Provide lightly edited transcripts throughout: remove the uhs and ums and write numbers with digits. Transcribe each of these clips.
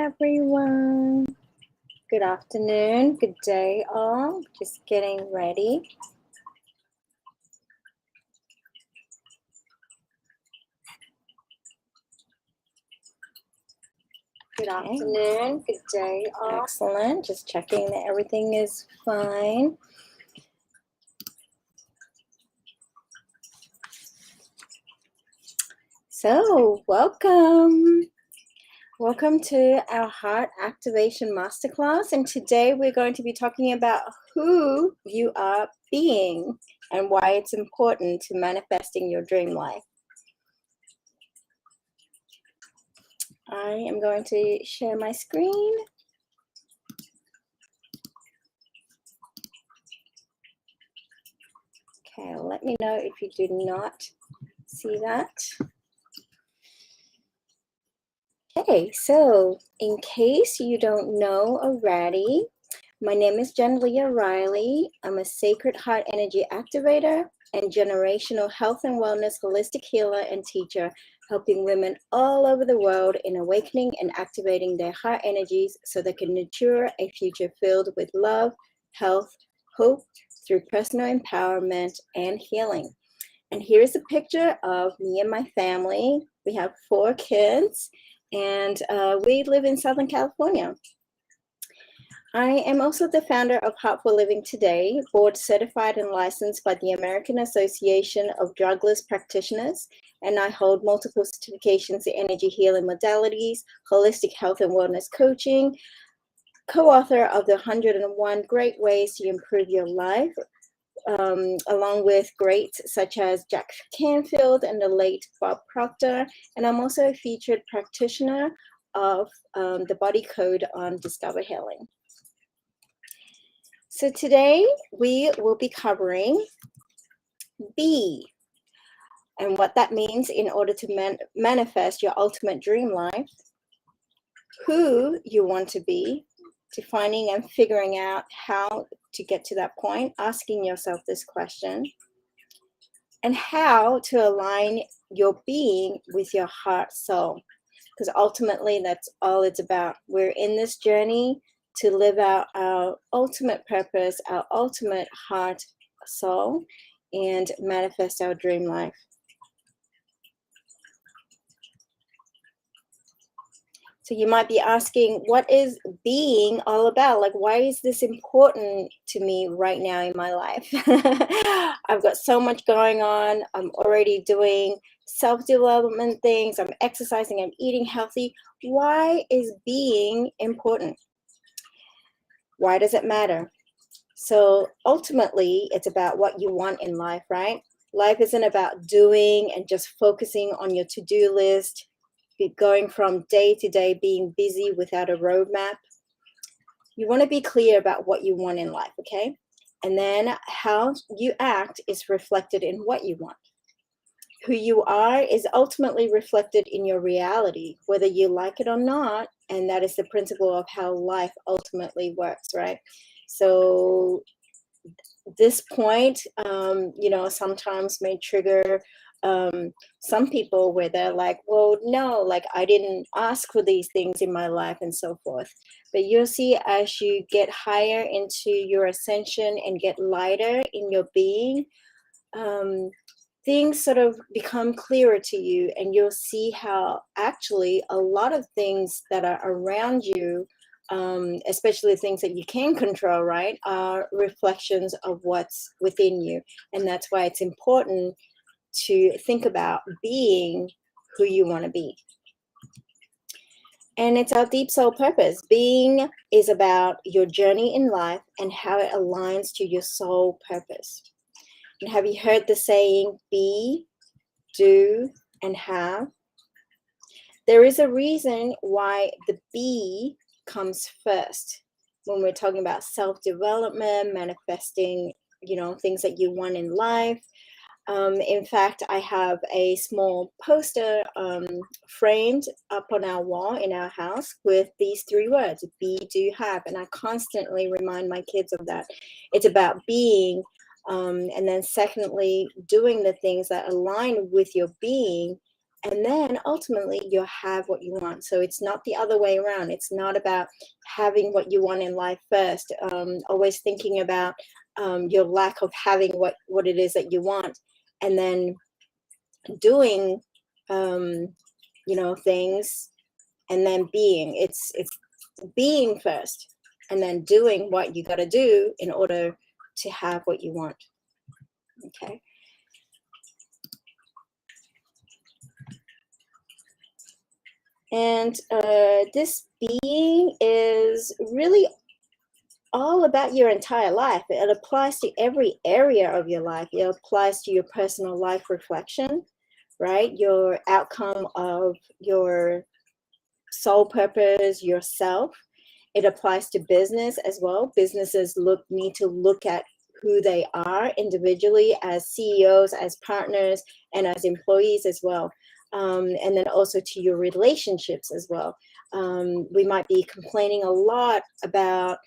everyone. Good afternoon, good day all. Just getting ready. Good afternoon, good day all. Excellent. Just checking that everything is fine. So, welcome. Welcome to our Heart Activation Masterclass, and today we're going to be talking about who you are being and why it's important to manifesting your dream life. I am going to share my screen. Okay, let me know if you do not see that. Okay, so in case you don't know already, my name is Jen Leah Riley. I'm a Sacred Heart Energy Activator and generational health and wellness holistic healer and teacher, helping women all over the world in awakening and activating their heart energies so they can nurture a future filled with love, health, hope through personal empowerment and healing. And here's a picture of me and my family. We have 4 kids. And we live in Southern California. I am also the founder of Heartful Living Today, board certified and licensed by the American Association of Drugless Practitioners, and I hold multiple certifications in energy healing modalities, holistic health and wellness coaching, co-author of the 101 Great Ways to Improve Your Life, along with greats such as Jack Canfield and the late Bob Proctor. And I'm also a featured practitioner of the Body Code on Discover Healing. So today we will be covering be and what that means in order to manifest your ultimate dream life, who you want to be, defining and figuring out how to get to that point, asking yourself this question, and how to align your being with your heart soul, because ultimately that's all it's about. We're in this journey to live out our ultimate purpose, our ultimate heart soul, and manifest our dream life. So you might be asking, what is being all about? Like, why is this important to me right now in my life? I've got so much going on. I'm already doing self-development things. I'm exercising. I'm eating healthy. Why is being important? Why does it matter? So ultimately, it's about what you want in life, right? Life isn't about doing and just focusing on your to-do list, going from day to day, being busy without a roadmap. You want to be clear about what you want in life, okay? And then how you act is reflected in what you want. Who you are is ultimately reflected in your reality, whether you like it or not. And that is the principle of how life ultimately works, right? So this point, sometimes may trigger some people where they're like, well, no, like I didn't ask for these things in my life and so forth. But you'll see as you get higher into your ascension and get lighter in your being, things sort of become clearer to you, and you'll see how actually a lot of things that are around you, especially things that you can control, right, are reflections of what's within you. And that's why it's important to think about being who you want to be. And it's our deep soul purpose. Being is about your journey in life and how it aligns to your soul purpose. And have you heard the saying, be, do, and have? There is a reason why the be comes first when we're talking about self-development, manifesting, things that you want in life. In fact, I have a small poster framed up on our wall in our house with these 3 words, be, do, have. And I constantly remind my kids of that. It's about being, and then secondly, doing the things that align with your being, And then ultimately you'll have what you want. So it's not the other way around. It's not about having what you want in life first, always thinking about your lack of having what it is that you want, and then doing things, and then it's being first, and then doing what you got to do in order to have what you want. Okay. And this being is really all about your entire life. It applies to every area of your life. It applies to your personal life reflection, right? Your outcome of your soul purpose, yourself. It applies to business as well. Businesses need to look at who they are individually as CEOs, as partners, and as employees as well. And then also to your relationships as well. We might be complaining a lot about,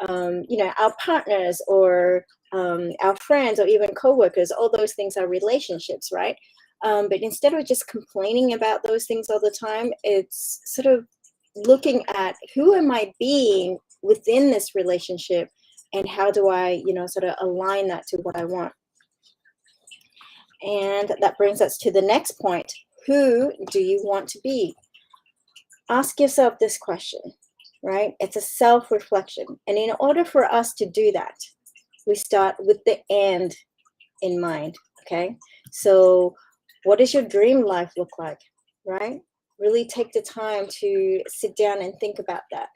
our partners or our friends or even coworkers. All those things are relationships, right? But instead of just complaining about those things all the time, it's sort of looking at who am I being within this relationship, and how do I, sort of align that to what I want. And that brings us to the next point. Who do you want to be? Ask yourself this question, right? It's a self-reflection. And in order for us to do that, we start with the end in mind, okay? So what does your dream life look like, right? Really take the time to sit down and think about that.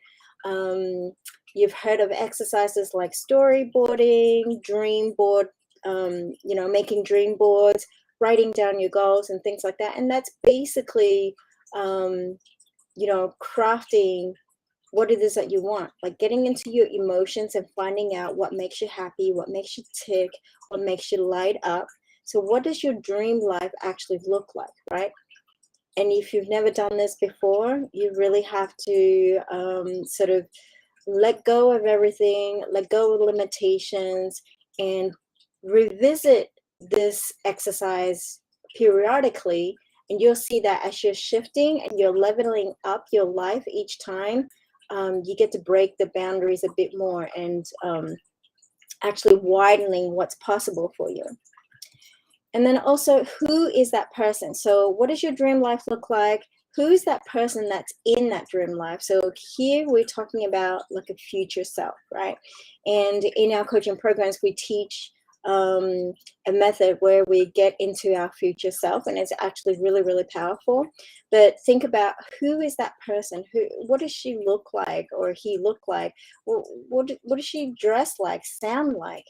You've heard of exercises like storyboarding, dream board, making dream boards, writing down your goals and things like that. And that's basically, crafting what it is that you want, like getting into your emotions and finding out what makes you happy, what makes you tick, what makes you light up. So what does your dream life actually look like, right? And if you've never done this before, you really have to sort of let go of everything, let go of limitations, and revisit this exercise periodically. And you'll see that as you're shifting and you're leveling up your life each time, you get to break the boundaries a bit more and actually widening what's possible for you. And then also, who is that person? So what does your dream life look like? Who is that person that's in that dream life? So here we're talking about like a future self, right? And in our coaching programs, we teach a method where we get into our future self, and it's actually really, really powerful. But think about, who is that person? What does she look like, or he look like? What does she dress like, sound like?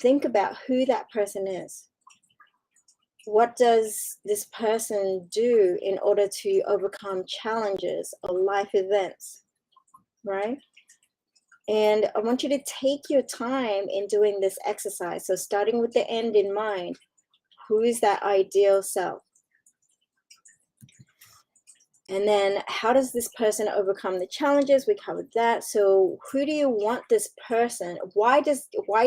Think about who that person is. What does this person do in order to overcome challenges or life events, right? And I want you to take your time in doing this exercise. So starting with the end in mind, who is that ideal self? And then how does this person overcome the challenges? We covered that. So who do you want this person? Why do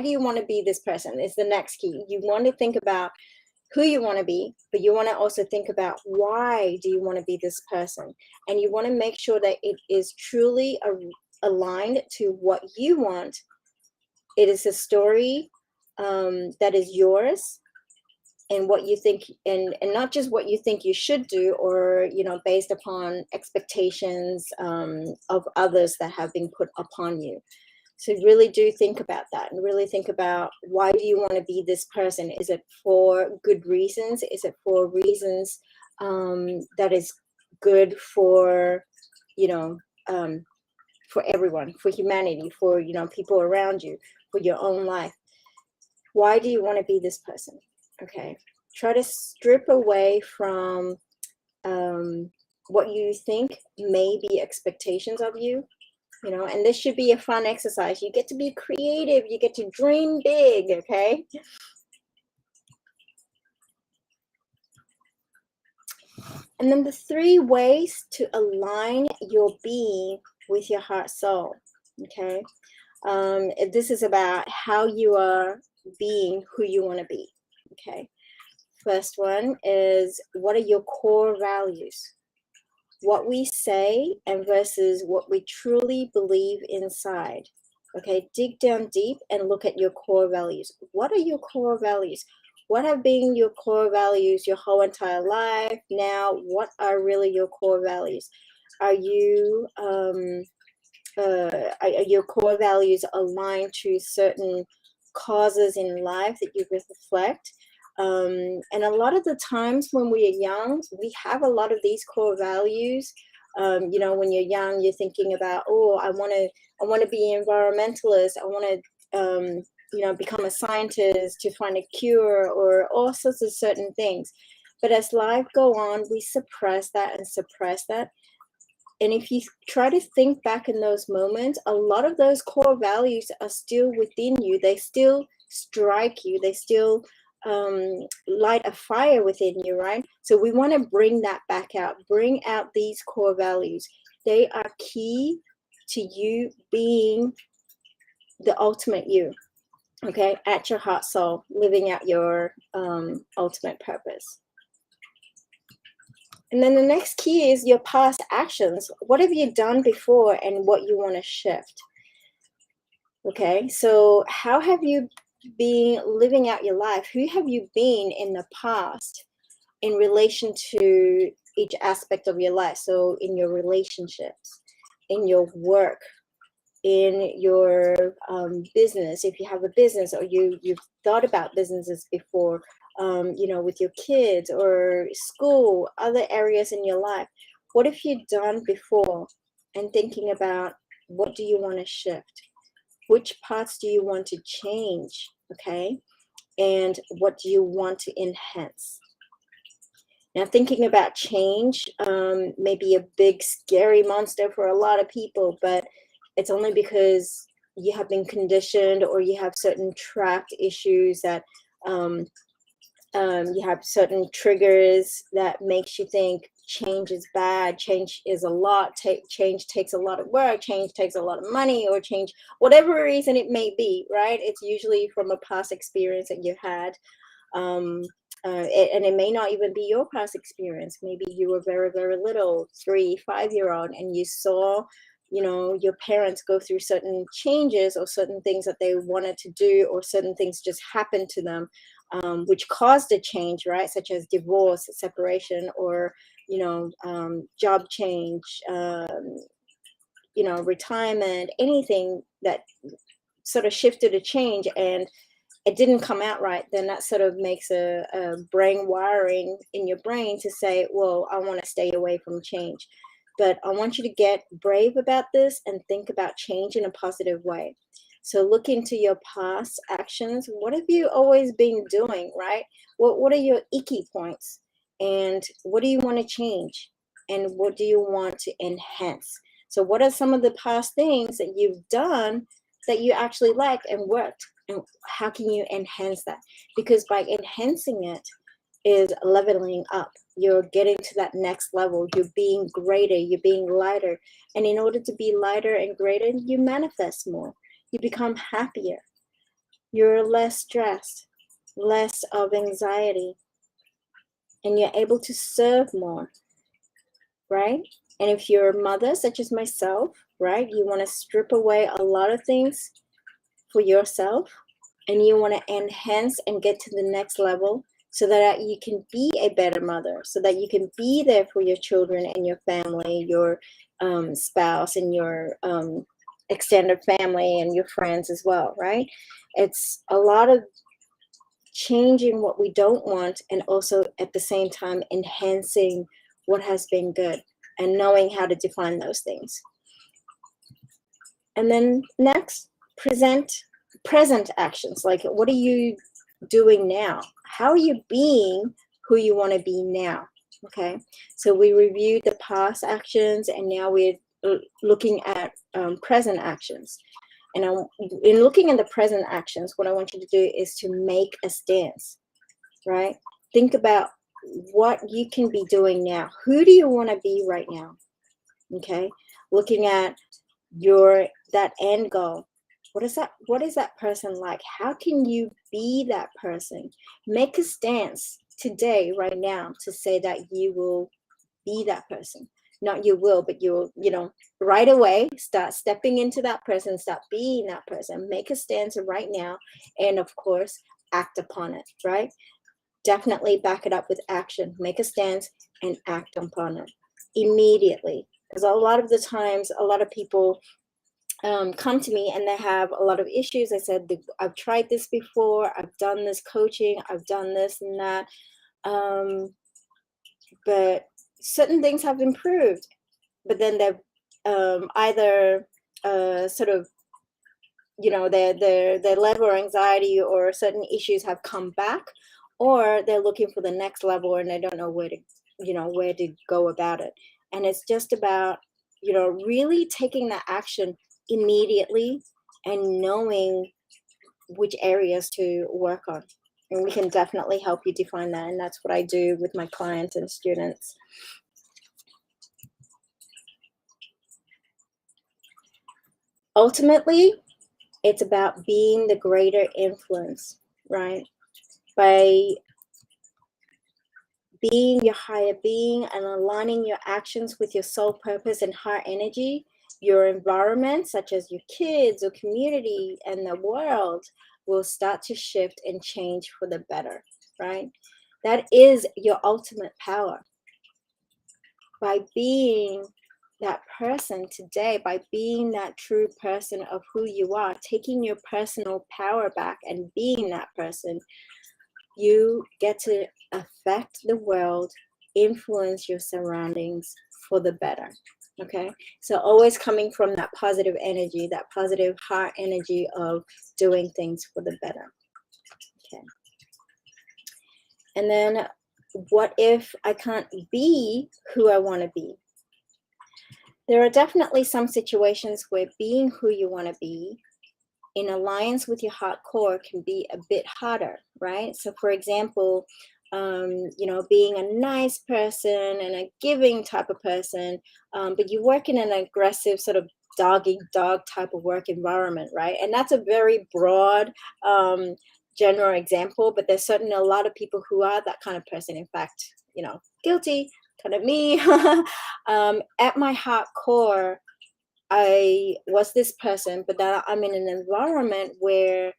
you want to be this person is the next key. You want to think about who you want to be, but you want to also think about, why do you want to be this person? And you want to make sure that it is truly aligned to what you want. It is a story that is yours, and what you think, and not just what you think you should do, or based upon expectations of others that have been put upon you. So really do think about that, and really think about, why do you want to be this person? Is it for good reasons? Is it for reasons that is good for for everyone, for humanity, for people around you, for your own life? Why do you want to be this person? Okay, try to strip away from what you think may be expectations of you. And this should be a fun exercise. You get to be creative. You get to dream big, okay? And then the 3 ways to align your being with your heart soul, okay? This is about how you are being who you want to be, okay? First one is, what are your core values? What we say and versus what we truly believe inside. Okay, dig down deep and look at your core values. What are your core values? What have been your core values your whole entire life? Now, what are really your core values? Are you are your core values aligned to certain causes in life that you reflect? And a lot of the times when we are young, we have a lot of these core values. You know, when you're young, you're thinking about, oh, I want to be an environmentalist. I want to, you know, become a scientist to find a cure, or all sorts of certain things. But as life go on, we suppress that and suppress that. And if you try to think back in those moments, a lot of those core values are still within you. They still strike you. They still light a fire within you, right? So we want to bring that back out, bring out these core values. They are key to you being the ultimate you, okay, at your heart soul, living out your ultimate purpose. And then the next key is your past actions. What have you done before and what you want to shift? Okay, so how have you been living out your life? Who have you been in the past in relation to each aspect of your life? So in your relationships, in your work, in your business, if you have a business, or you've thought about businesses before, you know, with your kids or school, other areas in your life. What have you done before? And thinking about, what do you want to shift? Which parts do you want to change? Okay. And what do you want to enhance? Now, thinking about change may be a big, scary monster for a lot of people, but it's only because you have been conditioned, or you have certain trapped issues that you have certain triggers that makes you think change is bad, change is a lot, change takes a lot of work, change takes a lot of money, or change, whatever reason it may be, right? It's usually from a past experience that you had. And it may not even be your past experience. Maybe you were very, very little, 3, 5-year-old, and you saw, you know, your parents go through certain changes, or certain things that they wanted to do, or certain things just happened to them, which caused a change, right? Such as divorce, separation, or, you know, job change, you know, retirement, anything that sort of shifted a change, and it didn't come out right, then that sort of makes a brain wiring in your brain to say, well, I want to stay away from change. But I want you to get brave about this and think about change in a positive way. So look into your past actions. What have you always been doing, right? What are your icky points? And what do you want to change? And what do you want to enhance? So what are some of the past things that you've done that you actually liked and worked? And how can you enhance that? Because by enhancing it is leveling up. You're getting to that next level. You're being greater. You're being lighter. And in order to be lighter and greater, you manifest more. You become happier. You're less stressed, less of anxiety, and you're able to serve more, right? And if you're a mother, such as myself, right, you want to strip away a lot of things for yourself, and you want to enhance and get to the next level, so that you can be a better mother, so that you can be there for your children and your family, your spouse, and your extended family, and your friends as well, right? It's a lot of changing what we don't want, and also at the same time enhancing what has been good, and knowing how to define those things. And then next, present actions. Like, what are you doing now? How are you being who you want to be now? Okay, so we reviewed the past actions, and now we're looking at present actions. And in looking at the present actions, what I want you to do is to make a stance, right? Think about what you can be doing now. Who do you want to be right now? Okay, looking at that end goal. What is that person like? How can you be that person? Make a stance today, right now, to say that you will be that person. Not you will, but you'll, right away start stepping into that person, start being that person, make a stance right now, and of course, act upon it, right? Definitely back it up with action. Make a stance and act upon it immediately. Because a lot of the times, a lot of people come to me and they have a lot of issues. I said, I've tried this before, I've done this coaching, I've done this and that. But certain things have improved, but then they've either sort of, their level of anxiety or certain issues have come back, or they're looking for the next level and they don't know where to go about it. And it's just about, really taking that action immediately and knowing which areas to work on. And we can definitely help you define that. And that's what I do with my clients and students. Ultimately, it's about being the greater influence, right? By being your higher being and aligning your actions with your soul purpose and heart energy, your environment, such as your kids or community and the world, will start to shift and change for the better, right? That is your ultimate power. By being that person today, by being that true person of who you are, taking your personal power back and being that person, you get to affect the world, influence your surroundings for the better. Okay, so always coming from that positive energy, that positive heart energy of doing things for the better. Okay, and then what if I can't be who I want to be? There are definitely some situations where being who you want to be in alliance with your heart core can be a bit harder, right? So for example, being a nice person and a giving type of person, but you work in an aggressive sort of dog eat dog type of work environment, right? And that's a very broad general example, but there's certainly a lot of people who are that kind of person. In fact, guilty, kind of me. At my heart core, I was this person, but then I'm in an environment where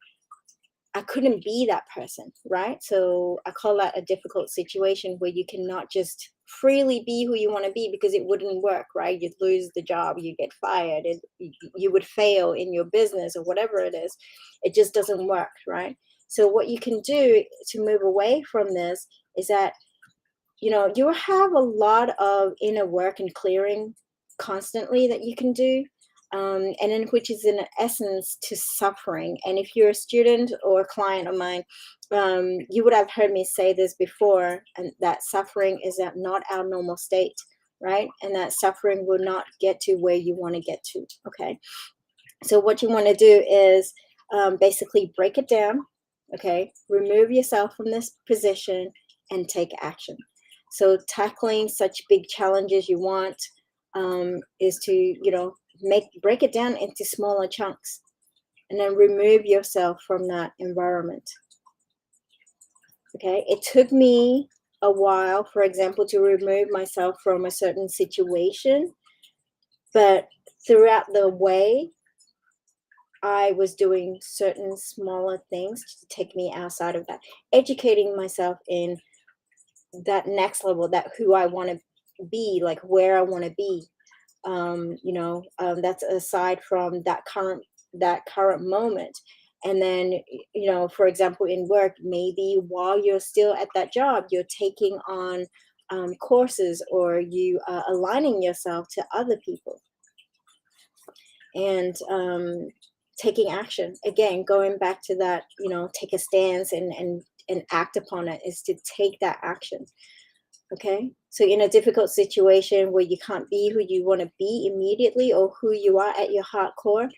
I couldn't be that person, right? So I call that a difficult situation where you cannot just freely be who you want to be, because it wouldn't work, right? You'd lose the job, you get fired, you would fail in your business or whatever it is. It just doesn't work, right? So what you can do to move away from this is that, you have a lot of inner work and clearing constantly that you can do, and in which is in essence to suffering. And if you're a student or a client of mine, you would have heard me say this before, and that suffering is not our normal state, right? And that suffering will not get to where you want to get to. Okay, so what you want to do is basically break it down. Okay, remove yourself from this position and take action. So tackling such big challenges you want is to, break it down into smaller chunks and then remove yourself from that environment. Okay, it took me a while, for example, to remove myself from a certain situation, but throughout the way, I was doing certain smaller things to take me outside of that, educating myself in that next level, that who I want to be, like where I want to be. That's aside from that current moment. And then, for example, in work, maybe while you're still at that job, you're taking on courses, or you are aligning yourself to other people and taking action. Again, going back to that, take a stance and act upon it, is to take that action. Okay, so in a difficult situation where you can't be who you want to be immediately, or who you are at your heart core,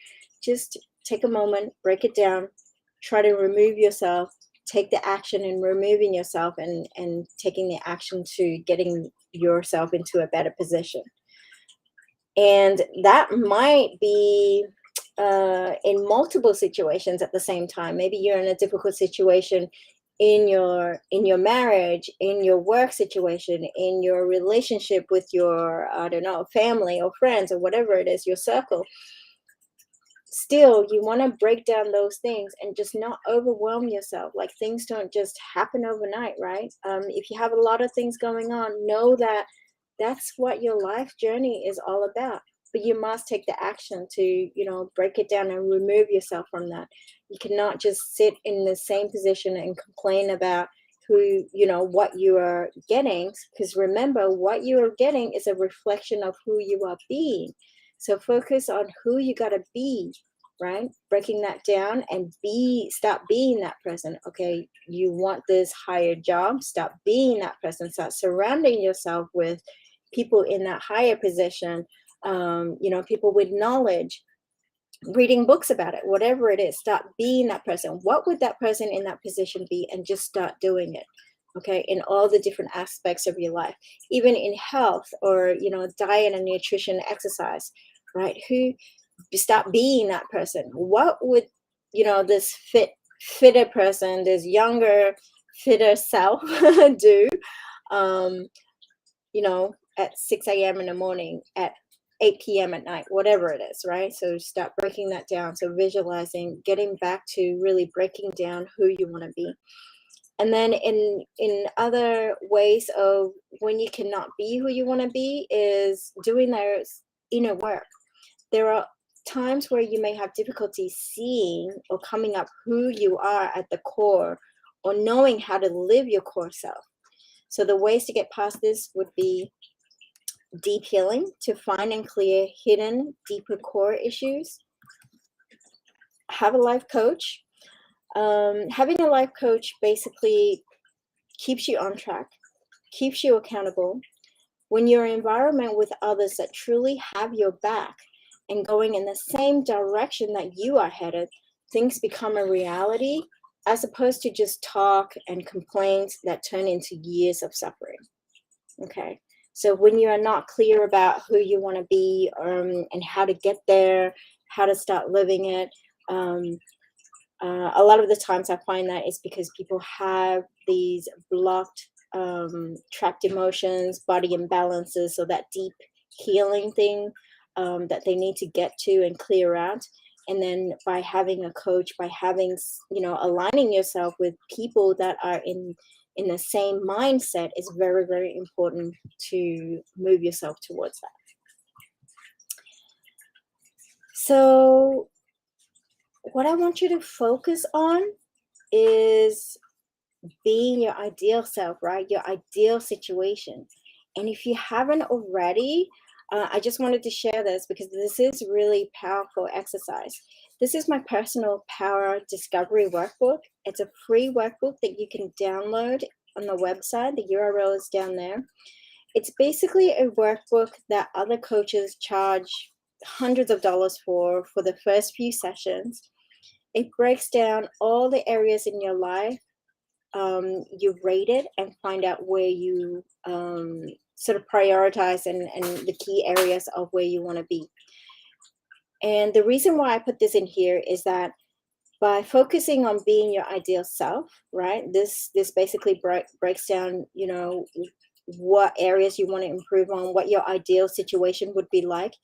just take a moment, break it down, try to remove yourself, take the action in removing yourself, and taking the action to getting yourself into a better position. And that might be in multiple situations at the same time. Maybe you're in a difficult situation in your marriage, in your work situation, in your relationship with your, I don't know, family or friends or whatever it is, your circle. Still, you want to break down those things and just not overwhelm yourself. Like, things don't just happen overnight, right? If you have a lot of things going on, know that that's what your life journey is all about. But you must take the action to, break it down and remove yourself from that. You cannot just sit in the same position and complain about what you are getting, because remember, what you are getting is a reflection of who you are being. So focus on who you got to be, right? Breaking that down and stop being that person. Okay, you want this higher job, stop being that person. Start surrounding yourself with people in that higher position, people with knowledge, reading books about it, whatever it is. Start being that person. What would that person in that position be? And just start doing it. Okay, in all the different aspects of your life, even in health or diet and nutrition, exercise, right? Who Stop being that person. What would this fitter person, this younger, fitter self do? Um, at 6 a.m. in the morning, at 8 p.m. at night, whatever it is, right? So start breaking that down. So visualizing, getting back to really breaking down who you want to be. And then in other ways of when you cannot be who you want to be is doing those inner work. There are times where you may have difficulty seeing or coming up who you are at the core, or knowing how to live your core self. So the ways to get past this would be deep healing to find and clear hidden, deeper core issues. Have a life coach. Having a life coach basically keeps you on track, keeps you accountable. When you're in an environment with others that truly have your back and going in the same direction that you are headed, things become a reality, as opposed to just talk and complaints that turn into years of suffering. Okay. So when you are not clear about who you want to be, and how to get there, how to start living it, a lot of the times I find that it's because people have these blocked, trapped emotions, body imbalances, so that deep healing thing that they need to get to and clear out. And then by having a coach, by having, aligning yourself with people that are in the same mindset is very, very important to move yourself towards that. So what I want you to focus on is being your ideal self, right? Your ideal situation. And if you haven't already, I just wanted to share this because this is really powerful exercise. This is my personal power discovery workbook. It's a free workbook that you can download on the website. The URL is down there. It's basically a workbook that other coaches charge hundreds of dollars for the first few sessions. It breaks down all the areas in your life. You rate it and find out where you sort of prioritize and the key areas of where you want to be. And the reason why I put this in here is that by focusing on being your ideal self, right? This basically breaks down, what areas you want to improve on, what your ideal situation would be like.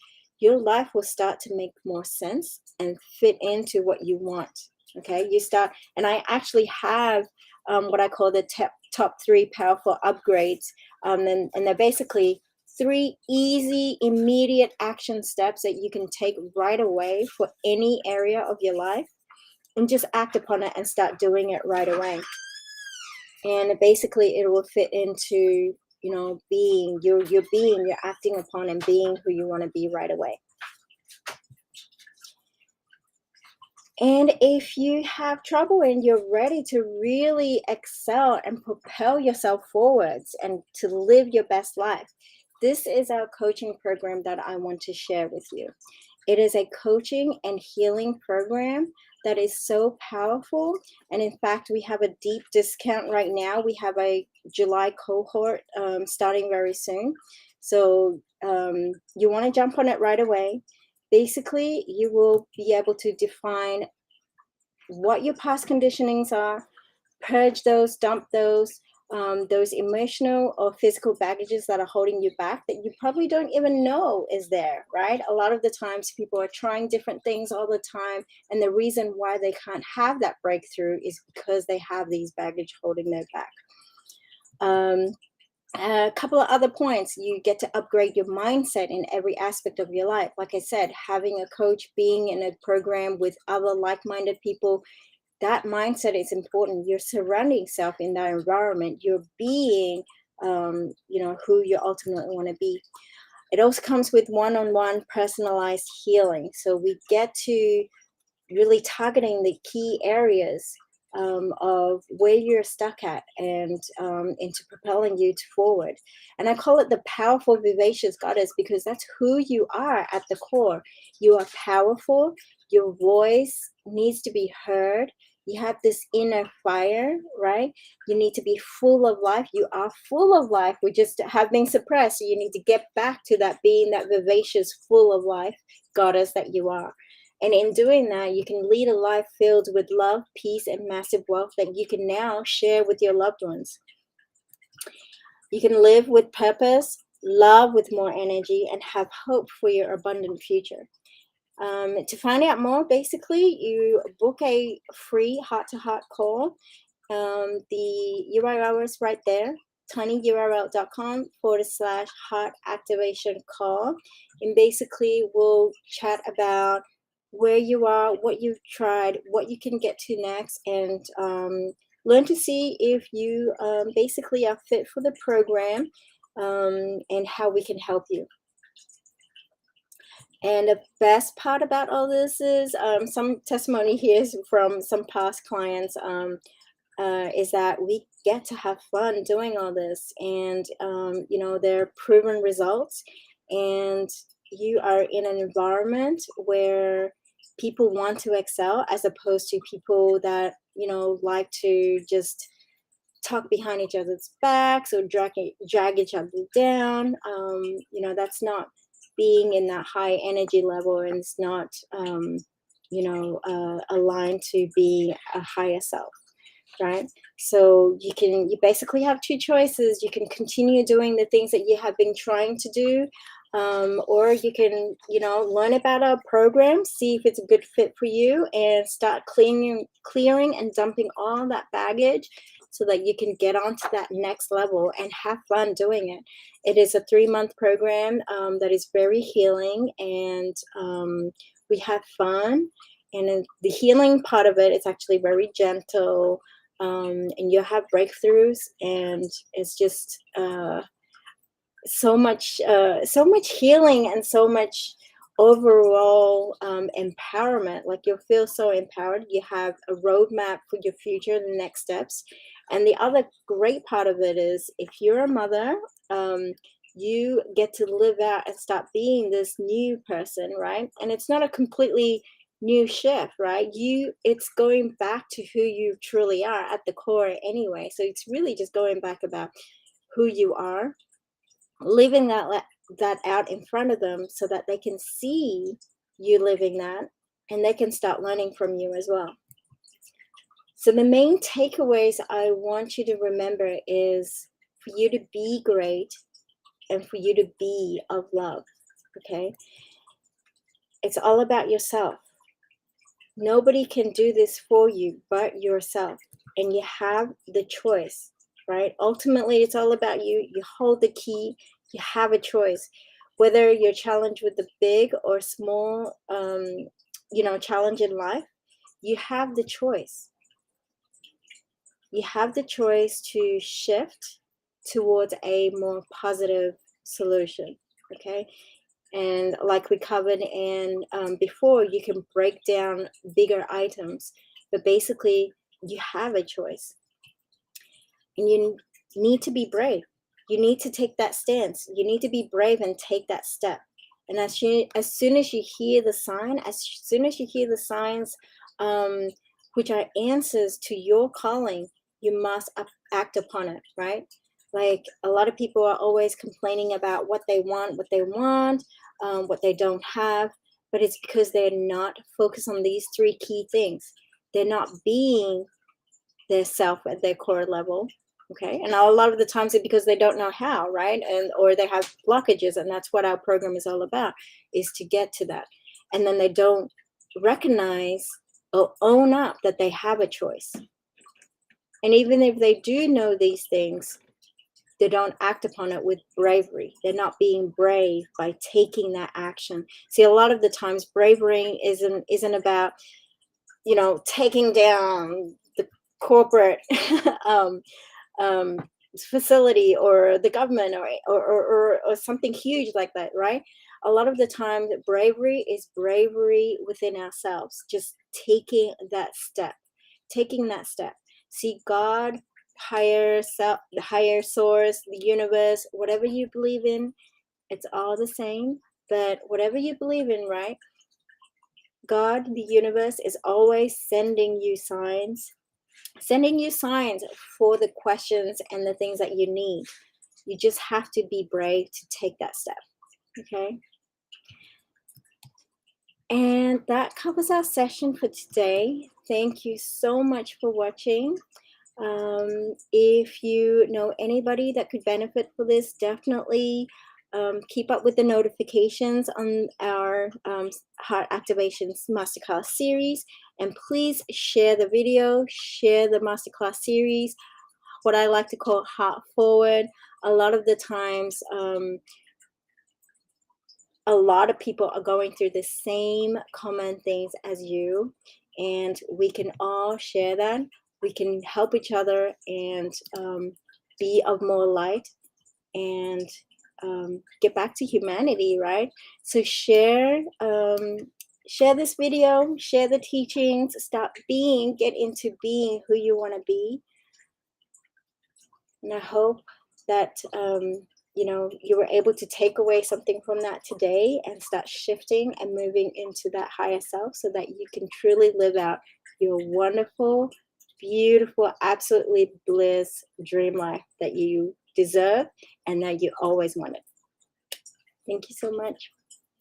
Your life will start to make more sense and fit into what you want. Okay, you start, and I actually have what I call the top 3 powerful upgrades, and they're basically 3 easy, immediate action steps that you can take right away for any area of your life, and just act upon it and start doing it right away. And basically, it will fit into being you're acting upon and being who you want to be right away. And if you have trouble and you're ready to really excel and propel yourself forwards and to live your best life, this is our coaching program that I want to share with you. It is a coaching and healing program that is so powerful. And in fact, we have a deep discount right now. We have a July cohort starting very soon. So you want to jump on it right away. Basically, you will be able to define what your past conditionings are, purge those, dump those emotional or physical baggages that are holding you back that you probably don't even know is there, right? A lot of the times people are trying different things all the time, and the reason why they can't have that breakthrough is because they have these baggage holding them back. A couple of other points: you get to upgrade your mindset in every aspect of your life. Like I said, having a coach, being in a program with other like-minded people, that mindset is important. You're surrounding yourself in that environment. You're being, who you ultimately want to be. It also comes with one-on-one personalized healing. So we get to really targeting the key areas of where you're stuck at, and into propelling you to forward. And I call it the powerful, vivacious goddess, because that's who you are at the core. You are powerful. Your voice needs to be heard. You have this inner fire, right? You need to be full of life. You are full of life. We just have been suppressed. So you need to get back to that being that vivacious, full of life goddess that you are. And in doing that, you can lead a life filled with love, peace, and massive wealth that you can now share with your loved ones. You can live with purpose, love with more energy, and have hope for your abundant future. To find out more, basically, you book a free heart-to-heart call. The URL is right there, tinyurl.com/heart activation call. And basically, we'll chat about where you are, what you've tried, what you can get to next, and learn to see if you basically are fit for the program, and how we can help you. And the best part about all this is some testimony here is from some past clients. Is that we get to have fun doing all this, and they're proven results, and you are in an environment where people want to excel, as opposed to people that like to just talk behind each other's backs or drag each other down. That's not being in that high energy level, and it's not aligned to be a higher self, right? So you basically have two choices. You can continue doing the things that you have been trying to do, or you can learn about our program, see if it's a good fit for you, and start clearing and dumping all that baggage, so that you can get onto that next level and have fun doing it. It is a 3-month program that is very healing, and we have fun. And the healing part of it is actually very gentle, and you have breakthroughs, and it's just so much healing, and so much overall empowerment. Like, you'll feel so empowered. You have a roadmap for your future, the next steps. And the other great part of it is, if you're a mother, you get to live out and start being this new person, right? And it's not a completely new shift, right? It's going back to who you truly are at the core anyway. So it's really just going back about who you are, living that out in front of them, so that they can see you living that, and they can start learning from you as well. So the main takeaways I want you to remember is for you to be great, and for you to be of love. Okay? It's all about yourself. Nobody can do this for you but yourself, and you have the choice, right? Ultimately, it's all about you. You hold the key. You have a choice, whether you're challenged with the big or small, challenge in life. You have the choice. You have the choice to shift towards a more positive solution. Okay. And like we covered in before, you can break down bigger items, but basically you have a choice, and you need to be brave. You need to take that stance. You need to be brave and take that step. And as soon as you hear the signs, which are answers to your calling, you must act upon it, right? Like, a lot of people are always complaining about what they want, what they don't have, but it's because they're not focused on these 3 key things. They're not being their self at their core level. Okay, and a lot of the times it's because they don't know how, right? And or they have blockages, and that's what our program is all about, is to get to that. And then they don't recognize or own up that they have a choice. And even if they do know these things, they don't act upon it with bravery. They're not being brave by taking that action. See, a lot of the times bravery isn't about, taking down the corporate um, facility or the government or something huge like that, right? A lot of the time, bravery is bravery within ourselves, just taking that step, See, God, higher self, the higher source, the universe, whatever you believe in, it's all the same. But whatever you believe in, right? God, the universe, is always sending you signs for the questions and the things that you need. You just have to be brave to take that step. Okay. And that covers our session for today. Thank you so much for watching. If you know anybody that could benefit for this, definitely keep up with the notifications on our Heart Activations Masterclass series. And please share the video, share the Masterclass series, what I like to call Heart Forward. A lot of the times, a lot of people are going through the same common things as you, and we can all share that. We can help each other and be of more light and get back to humanity, right? So share this video, share the teachings, get into being who you want to be. And I hope that you were able to take away something from that today and start shifting and moving into that higher self so that you can truly live out your wonderful, beautiful, absolutely bliss dream life that you deserve and that you always wanted. Thank you so much.